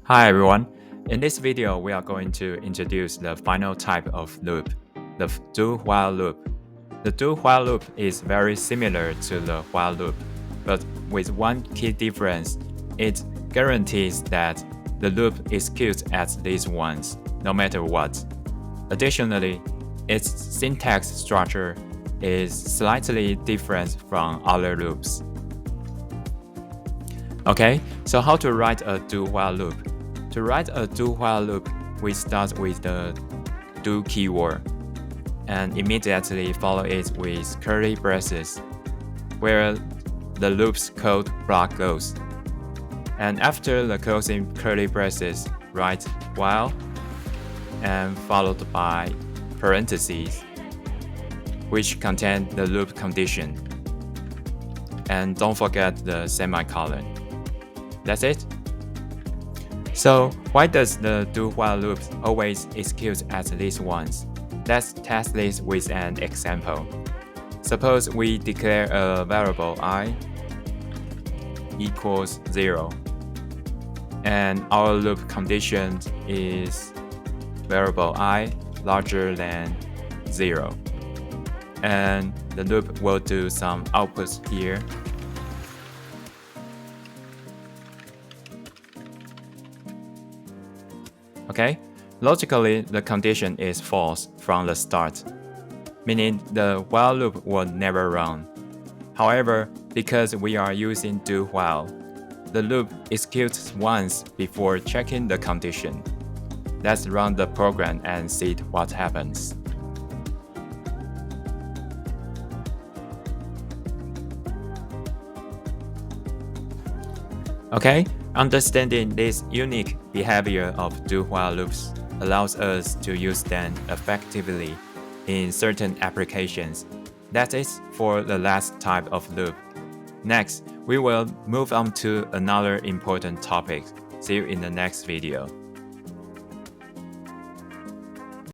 Hi everyone. In this video, we are going to introduce the final type of loop, the do-while loop. The do-while loop is very similar to the while loop, but with one key difference. It guarantees that the loop executes at least once, no matter what. Additionally, its syntax structure is slightly different from other loops. Okay, so how to write a do-while loop? To write a do-while loop, we start with the do keyword and immediately follow it with curly braces, where the loop's code block goes. And after the closing curly braces, write while and followed by parentheses, which contain the loop condition. And don't forget the semicolon. That's it. So why does the do-while loop always execute at least once? Let's test this with an example. Suppose we declare a variable I equals 0, and our loop condition is variable I larger than 0. And the loop will do some outputs here. Okay, logically, the condition is false from the start, meaning the while loop will never run. However, because we are using do while, the loop executes once before checking the condition. Let's run the program and see what happens. Okay, understanding this unique behavior of do-while loops allows us to use them effectively in certain applications. That is for the last type of loop. Next, we will move on to another important topic. See you in the next video.